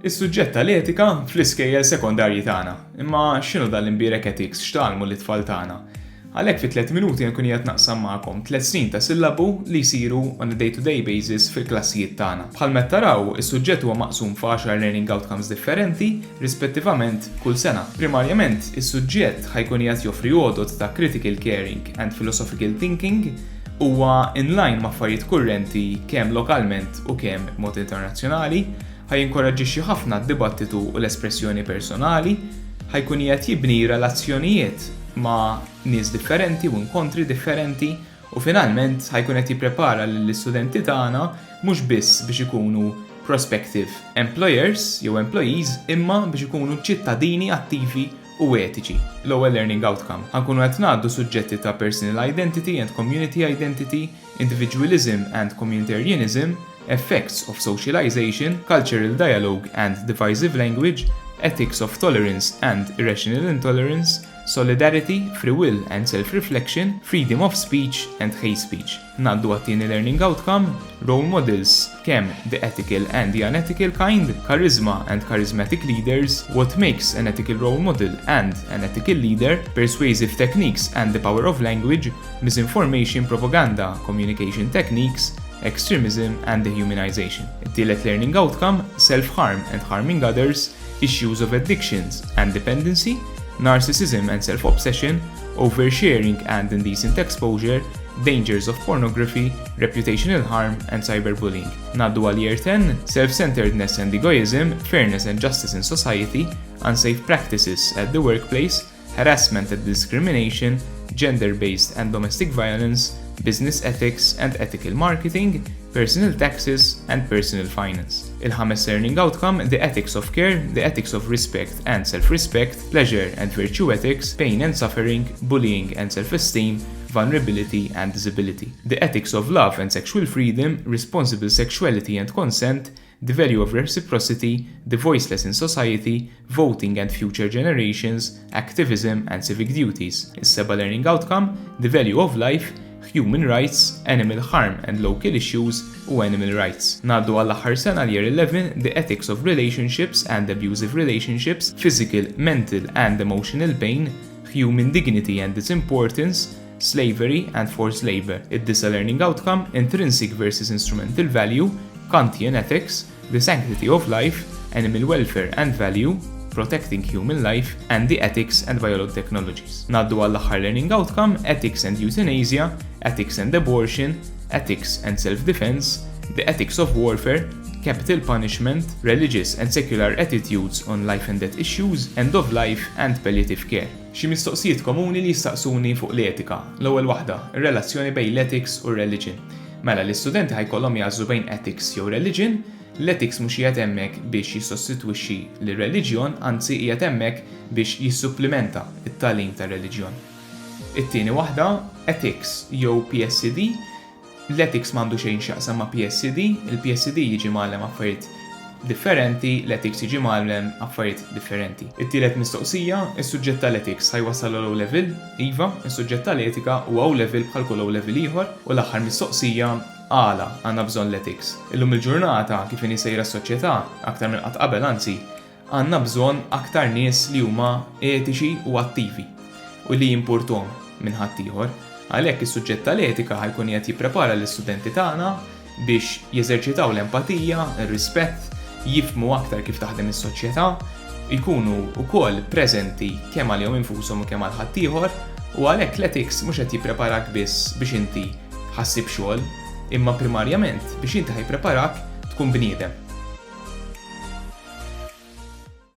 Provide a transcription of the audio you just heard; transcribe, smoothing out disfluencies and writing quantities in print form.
Is-suġġett tal-etika fl-iskejjel sekondarji tagħna. Imma x'inhu dan l-imbierek ethics x'tgħallmu lit-tfal tagħna? Għalhekk fi 3 minuti nkun qed naqsam magħkom 3 snin ta' sillabu li jsiru on a day-to-day basis fil-klassijiet tagħna. Bħalma qed taraw, is-suġġett huwa maqsum f'10 learning outcomes differenti rispettivament kull sena. Primarjament, is-suġġett ħajkun qed joffri għodod ta' critical caring and philosophical thinking huwa in line ma' affarijiet kurrenti kemm lokalment u kemm b'mod internazzjonali, ħajinkoraġġixxi ħafna d-dibattitu u l-espressjoni personali, ħajkun qed jibni relazzjonijiet ma' nies differenti u inkontri differenti u finalment ħajkun qed jipprepara lill-istudenti tagħna mhux biss biex ikunu prospective employers jew employees imma biex ikunu ċittadini attivi u etiċi. L-ewwel learning outcome. Ħankunu qed ngħaddu suġġetti ta' personal identity and community identity, individualism and communitarianism, effects of socialization, cultural dialogue and divisive language, ethics of tolerance and irrational intolerance, solidarity, free will and self-reflection, freedom of speech and hate speech. Naddu għat-tieni learning outcome, role models, kemm the ethical and the unethical kind, charisma and charismatic leaders, what makes an ethical role model and an ethical leader, persuasive techniques and the power of language, misinformation, propaganda, communication techniques, extremism and dehumanization. It-tielet learning outcome, self-harm and harming others, issues of addictions and dependency, narcissism and self-obsession, oversharing and indecent exposure, dangers of pornography, reputational harm and cyberbullying. Naddu għal year 10, self-centeredness and egoism, fairness and justice in society, unsafe practices at the workplace, harassment and discrimination, gender-based and domestic violence, business ethics and ethical marketing, personal taxes and personal finance. Il-ħames learning outcome, the ethics of care, the ethics of respect and self-respect, pleasure and virtue ethics, pain and suffering, bullying and self-esteem, vulnerability and disability. The ethics of love and sexual freedom, responsible sexuality and consent, the value of reciprocity, the voiceless in society, voting and future generations, activism and civic duties. Is-seba' learning outcome, the value of life, human rights, animal harm and local issues u animal rights. Naddu għall-aħħar sena l-year 11, the ethics of relationships and abusive relationships, physical, mental and emotional pain, human dignity and its importance, slavery and forced labor. Id-disa learning outcome, intrinsic versus instrumental value, Kantian ethics, the sanctity of life, animal welfare and value, protecting human life, and the ethics and biotechnologies. Naddu għall-aħħar learning outcome, ethics and euthanasia, ethics and abortion, ethics and self-defense, the ethics of warfare, capital punishment, religious and secular attitudes on life and death issues, end of life and palliative care. Xi mistoqsijiet komuni li jistaqsuni fuq l-etika. L-ewwel waħda, ir-relazzjoni bejn l-ethics u r-religion. Mela l-istudenti ħajkollhom jażlu bejn ethics jew religion. L-ethics mhux qiegħed hemmhekk biex jissostitwixxi lir-reliġjon, anzi qiegħed hemmhekk biex jissupplimenta t-tagħlim tar-reliġjon. It-tieni waħda, ethics jew PSD. L-ethics m'għandu xejn x'jaqsam ma' PSD, il-PSD jiġi magħlem affarijiet differenti, l-ethics jiġi magħlem affarijiet differenti. It-tielet mistoqsija, is-suġġett tal-ethics ħajwassal low level, iva, is-suġġett tal-etika huwa low level bħal kull low level ieħor, u l-aħħar mistoqsija għala għandna bżonn l-ethics. Illum il-ġurnata kif inhi sejra s-soċjetà aktar minn qatt qabel anzi, għandna bżonn aktar nies li huma etiċi u attivi u li jimpurtuhom minn ħadd ieħor. Għalhekk is-suġġett tal-etika ħajkun qed jipprepara l-istudenti tagħna biex jeżerċitaw l-empatija, ir-rispett, jifhmu aktar kif taħdem is-soċjetà, jkunu wkoll preżenti kemm għalihom infushom u kemm għal ħadd ieħor, u għalhekk l-ethics mhux qed jippreparak biss biex inti ħassib xogħol, imma primarjament biex inti ħajpreparak tkun bniedem.